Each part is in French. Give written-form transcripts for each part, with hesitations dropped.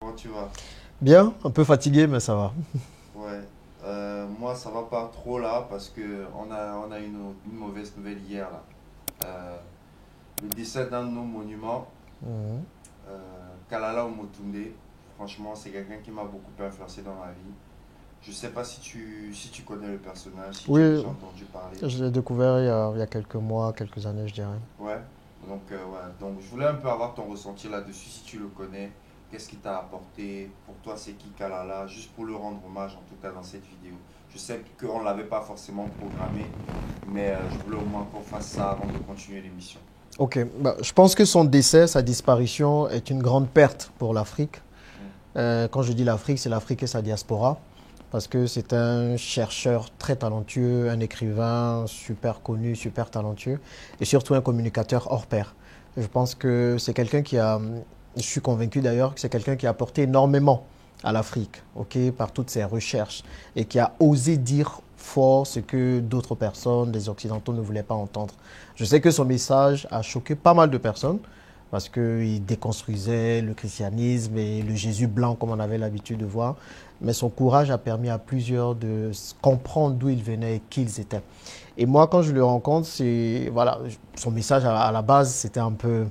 Comment tu vas? Bien, un peu fatigué, mais ça va. Ouais. Moi, ça va pas trop là parce que on a une mauvaise nouvelle hier là. Euh, le décès d'un de nos monuments, Mhm. Kalala Omotunde. Franchement, c'est quelqu'un qui m'a beaucoup influencé dans ma vie. Je sais pas si tu connais le personnage, si tu as Oui, déjà entendu parler. je l'ai découvert il y a quelques mois, quelques années, je dirais. Ouais. Ouais. Donc, je voulais un peu avoir ton ressenti là-dessus, si tu le connais. Qu'est-ce qui t'a apporté? Pour toi, c'est qui Kalala? Juste pour le rendre hommage, en tout cas, dans cette vidéo. Je sais qu'on ne l'avait pas forcément programmé, mais je voulais au moins qu'on fasse ça avant de continuer l'émission. Ok, bah, je pense que son décès, sa disparition est une grande perte pour l'Afrique. Mm. Quand je dis l'Afrique, c'est l'Afrique et sa diaspora. Parce que c'est un chercheur très talentueux, un écrivain super connu, super talentueux, et surtout un communicateur hors pair. Je pense que c'est quelqu'un qui a, je suis convaincu d'ailleurs que c'est quelqu'un qui a apporté énormément à l'Afrique, ok, par toutes ses recherches, et qui a osé dire fort ce que d'autres personnes, des Occidentaux, ne voulaient pas entendre. Je sais que son message a choqué pas mal de personnes, parce qu'il déconstruisait le christianisme et le Jésus blanc comme on avait l'habitude de voir. Mais son courage a permis à plusieurs de comprendre d'où ils venaient et qui ils étaient. Et moi, quand je le rencontre, c'est voilà, son message à la base, c'était un peu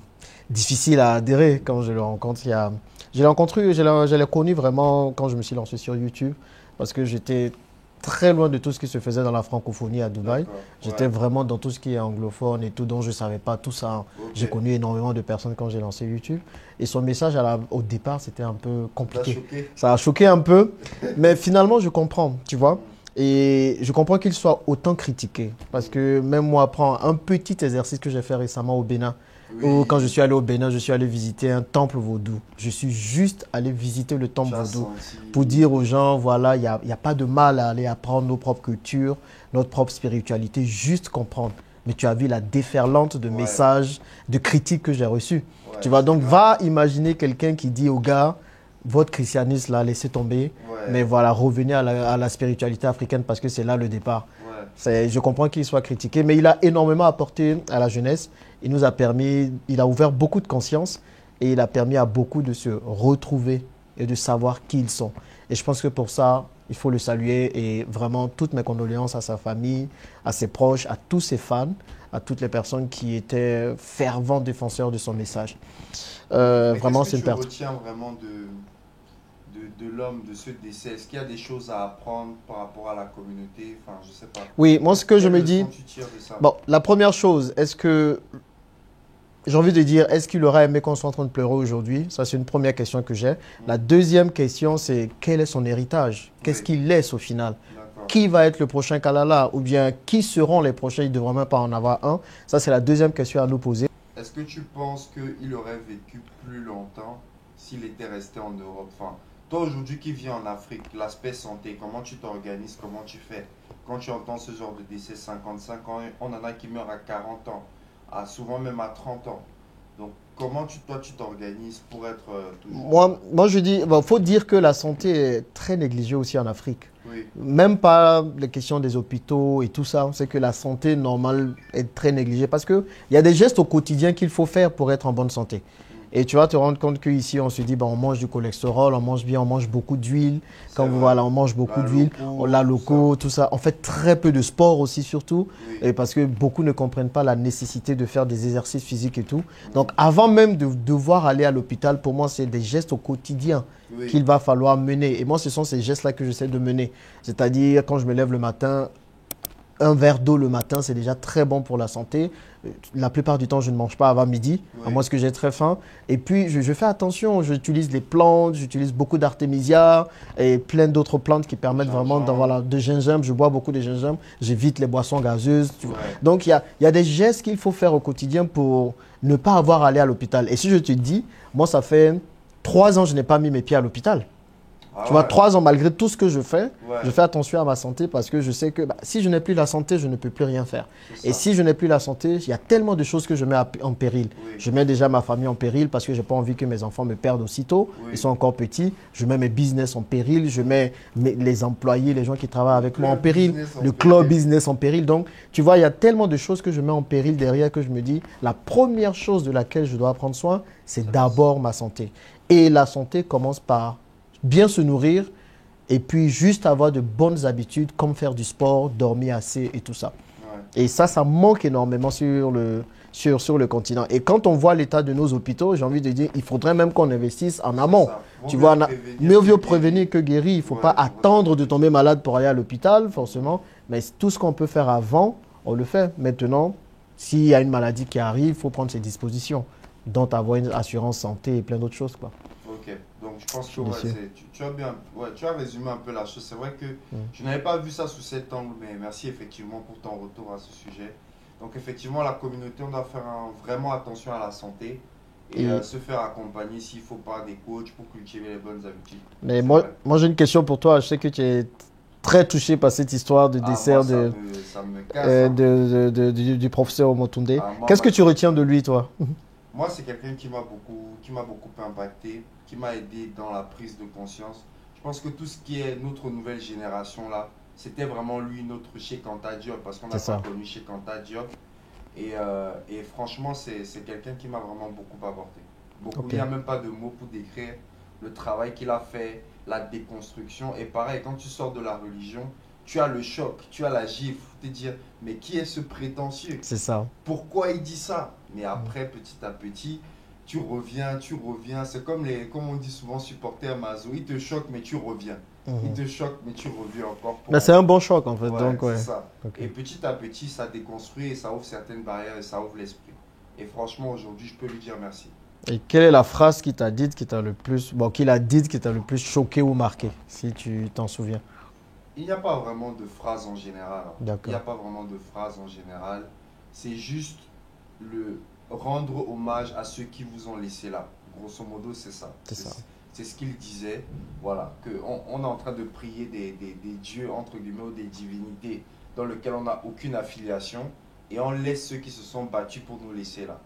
difficile à adhérer quand je le rencontre. Je l'ai rencontré, je l'ai connu vraiment quand je me suis lancé sur YouTube parce que j'étais très loin de tout ce qui se faisait dans la francophonie à Dubaï. D'accord, J'étais ouais, vraiment dans tout ce qui est anglophone et tout, dont je ne savais pas tout ça. ok. J'ai connu énormément de personnes quand j'ai lancé YouTube. Et son message au départ, c'était un peu Ça t'a compliqué. choqué? Ça a choqué un peu, mais finalement, je comprends, tu vois. Mm. Et je comprends qu'il soit autant critiqué. Parce Mm. que même moi, prendre un petit exercice que j'ai fait récemment au Bénin, où quand je Oui, suis allé au Bénin, je suis allé visiter un temple vaudou. Je suis juste allé visiter le tu temple as vaudou pour senti. dire aux gens, voilà, il y a pas de mal à aller apprendre nos propres cultures, notre propre spiritualité, juste comprendre. Mais tu as vu la déferlante de Ouais, messages, de critiques que j'ai reçues. Tu ouais, vois, c'est donc grave. va imaginer quelqu'un qui dit aux gars, votre christianisme là, laissez tomber, mais Ouais, voilà, revenez à la spiritualité africaine parce que c'est là le départ. ouais. Je comprends qu'il soit critiqué, mais il a énormément apporté à la jeunesse. Il nous a permis, il a ouvert beaucoup de conscience et il a permis à beaucoup de se retrouver et de savoir qui ils sont. Et je pense que pour ça, il faut le saluer et vraiment toutes mes condoléances à sa famille, à ses proches, à tous ses fans, à toutes les personnes qui étaient fervents défenseurs de son message. Mais qu'est-ce Vraiment, que c'est une tu perte. retiens vraiment de l'homme, de ce décès? Est-ce qu'il y a des choses à apprendre par rapport à la communauté? Enfin, je sais pas. Oui, moi, ce que je Quelle me leçon dis, tu tires de ça? bon, la première chose, est-ce que j'ai envie de dire, est-ce qu'il aurait aimé qu'on soit en train de pleurer aujourd'hui? Ça, c'est une première question que j'ai. La Hmm. deuxième question, c'est quel est son héritage? Qu'est-ce Oui, qu'il laisse au final? d'accord. Qui va être le prochain Kalala? Ou bien qui seront les prochains? Il ne devrait même pas en avoir un. Ça, c'est la deuxième question à nous poser. Est-ce que tu penses qu'il aurait vécu plus longtemps s'il était resté en Europe? Enfin, toi aujourd'hui qui vis en Afrique, l'aspect santé, comment tu t'organises, comment tu fais? Quand tu entends ce genre de décès, 55 ans, on en a qui meurent à 40 ans, souvent même à 30 ans. Donc, comment toi tu t'organises pour être toujours... Moi, je dis, il faut dire que la santé est très négligée aussi en Afrique. Oui, Même pas les questions des hôpitaux et tout ça, c'est que la santé normale est très négligée parce qu'il y a des gestes au quotidien qu'il faut faire pour être en bonne santé. mm, Et tu vas te rendre compte qu'ici, on se dit, bah, on mange du cholestérol, on mange bien, on mange beaucoup d'huile. c'est Quand vrai. voilà, on mange beaucoup La d'huile, on l'a loco, tout ça. locaux, tout ça. On fait très peu de sport aussi, surtout, Oui, et parce que beaucoup ne comprennent pas la nécessité de faire des exercices physiques et tout. Donc, mm, avant même de devoir aller à l'hôpital, pour moi, c'est des gestes au quotidien oui, qu'il va falloir mener. Et moi, ce sont ces gestes-là que j'essaie de mener. C'est-à-dire, quand je me lève le matin, un verre d'eau le matin, c'est déjà très bon pour la santé. La plupart du temps, je ne mange pas avant midi, à moins oui, que j'ai très faim. Et puis, je fais attention, j'utilise les plantes, j'utilise beaucoup d'artémisia et plein d'autres plantes qui le permettent vraiment, gingembre, voilà, de gingembre. Je bois beaucoup de gingembre, j'évite les boissons gazeuses. Tu vois. ouais. Donc, il y a des gestes qu'il faut faire au quotidien pour ne pas avoir à aller à l'hôpital. Et si je te dis, moi, ça fait 3 ans que je n'ai pas mis mes pieds à l'hôpital. Tu Ah vois, ouais, 3 ans, malgré tout ce que je ouais, fais attention à ma santé parce que je sais que bah, si je n'ai plus la santé, je ne peux plus rien faire. c'est Et ça. si je n'ai plus la santé, il y a tellement de choses que je mets en péril. Oui, Je mets déjà ma famille en péril parce que je n'ai pas envie que mes enfants me perdent aussitôt. Ils oui. sont encore petits. Je mets mes business en péril. Je mets les employés, les gens qui travaillent Le avec moi en club péril. business en Le club péril. business en péril. Donc, tu vois, il y a tellement de choses que je mets en péril derrière que je me dis, la première chose de laquelle je dois prendre soin, c'est C'est la- d'abord ma santé. Et la santé commence par bien se nourrir et puis juste avoir de bonnes habitudes comme faire du sport, dormir assez et tout ça. Ouais. Et ça manque énormément sur le continent. Et quand on voit l'état de nos hôpitaux, j'ai envie de dire, il faudrait même qu'on investisse en amont. Tu vois, mieux vaut prévenir que guérir. Il ne faut pas attendre de tomber malade pour aller à l'hôpital, forcément. Mais tout ce qu'on peut faire avant, on le fait. Maintenant, s'il y a une maladie qui arrive, il faut prendre ses dispositions, dont avoir une assurance santé et plein d'autres choses, quoi. Ok, donc je pense que tu as résumé un peu la chose. C'est vrai que je n'avais pas vu ça sous cet angle, mais merci effectivement pour ton retour à ce sujet. Donc effectivement, la communauté, on doit faire vraiment attention à la santé et se faire accompagner s'il faut par des coachs pour cultiver les bonnes habitudes. Mais moi j'ai une question pour toi. Je sais que tu es très touché par cette histoire de dessert ça me casse, du professeur Omotunde. Qu'est-ce que tu retiens de lui, toi? Moi, c'est quelqu'un qui m'a beaucoup impacté, qui m'a aidé dans la prise de conscience. Je pense que tout ce qui est notre nouvelle génération là, c'était vraiment lui, notre Cheikh Anta Diop, parce qu'on n'a pas connu Cheikh Anta Diop. Et franchement, c'est quelqu'un qui m'a vraiment beaucoup apporté. Beaucoup. Il n'y a même pas de mots pour décrire le travail qu'il a fait, la déconstruction. Et pareil, quand tu sors de la religion, tu as le choc, tu as la gifle, te dire, mais qui est ce prétentieux? C'est ça. Pourquoi il dit ça? Mais après, petit à petit, tu reviens. C'est comme on dit souvent, supporter Mazo. Il te choque, mais tu reviens. Il te choque, mais tu reviens encore. C'est un bon choc, en fait. C'est ça. Okay. Et petit à petit, ça déconstruit et ça ouvre certaines barrières et ça ouvre l'esprit. Et franchement, aujourd'hui, je peux lui dire merci. Et quelle est la phrase qu'il a dite qui t'a le plus choqué ou marqué, si tu t'en souviens? Il n'y a pas vraiment de phrase en général. D'accord. Il n'y a pas vraiment de phrase en général. C'est juste le rendre hommage à ceux qui vous ont laissé là. Grosso modo, c'est ça. C'est ce qu'il disait. Voilà, qu'on est en train de prier des dieux, entre guillemets, ou des divinités dans lesquelles on n'a aucune affiliation. Et on laisse ceux qui se sont battus pour nous laisser là.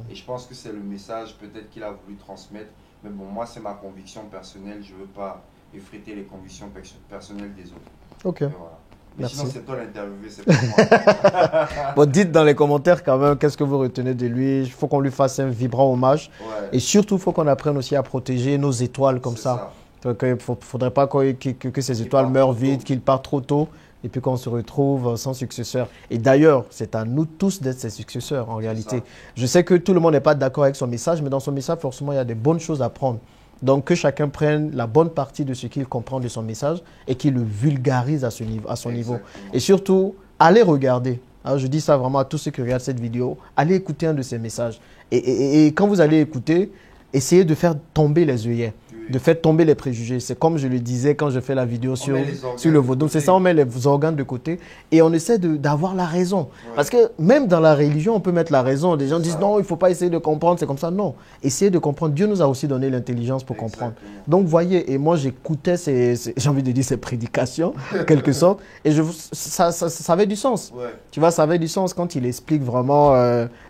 Et je pense que c'est le message peut-être qu'il a voulu transmettre. Mais bon, moi, c'est ma conviction personnelle. Je ne veux pas effriter les convictions personnelles des autres. Ok. Voilà. Mais merci. Sinon, c'est toi l'interviewé, c'est pas moi. Bon, dites dans les commentaires quand même qu'est-ce que vous retenez de lui. Il faut qu'on lui fasse un vibrant hommage. Ouais. Et surtout, il faut qu'on apprenne aussi à protéger nos étoiles comme ça. Donc, il ne faudrait pas que ces étoiles meurent vite, qu'ils partent trop tôt. Et puis qu'on se retrouve sans successeur. Et d'ailleurs, c'est à nous tous d'être ses successeurs en réalité. Je sais que tout le monde n'est pas d'accord avec son message, mais dans son message, forcément, il y a des bonnes choses à prendre. Donc, que chacun prenne la bonne partie de ce qu'il comprend de son message et qu'il le vulgarise à son niveau. Et surtout, allez regarder. Alors, je dis ça vraiment à tous ceux qui regardent cette vidéo. Allez écouter un de ces messages. Et quand vous allez écouter, essayez de faire tomber les œillets. De faire tomber les préjugés. C'est comme je le disais quand je fais la vidéo sur le vaudou. C'est ça, on met les organes de côté et on essaie d'avoir la raison. Ouais. Parce que même dans la religion, on peut mettre la raison. Des gens disent non, il ne faut pas essayer de comprendre, c'est comme ça. Non, essayez de comprendre. Dieu nous a aussi donné l'intelligence pour comprendre. Donc, voyez, et moi, j'écoutais j'ai envie de dire ces prédications, en quelque sorte, et ça avait du sens. Ouais. Tu vois, ça avait du sens quand il explique vraiment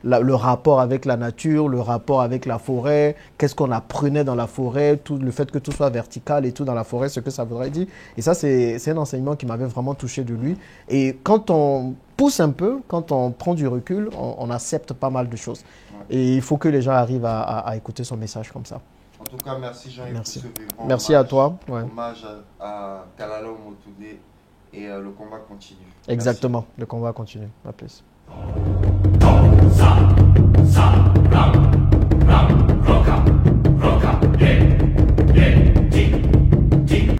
le rapport avec la nature, le rapport avec la forêt, qu'est-ce qu'on apprenait dans la forêt, le fait que tout soit vertical et tout dans la forêt, ce que ça voudrait dire. Et ça, c'est un enseignement qui m'avait vraiment touché de lui. Et quand on pousse un peu, quand on prend du recul, on accepte pas mal de choses. Ouais. Et il faut que les gens arrivent à écouter son message comme ça. En tout cas, merci Jean-Yves. Merci. Merci à toi. Ouais. Hommage à Kalala Omotunde et le combat continue. Exactement, merci. Le combat continue. À plus.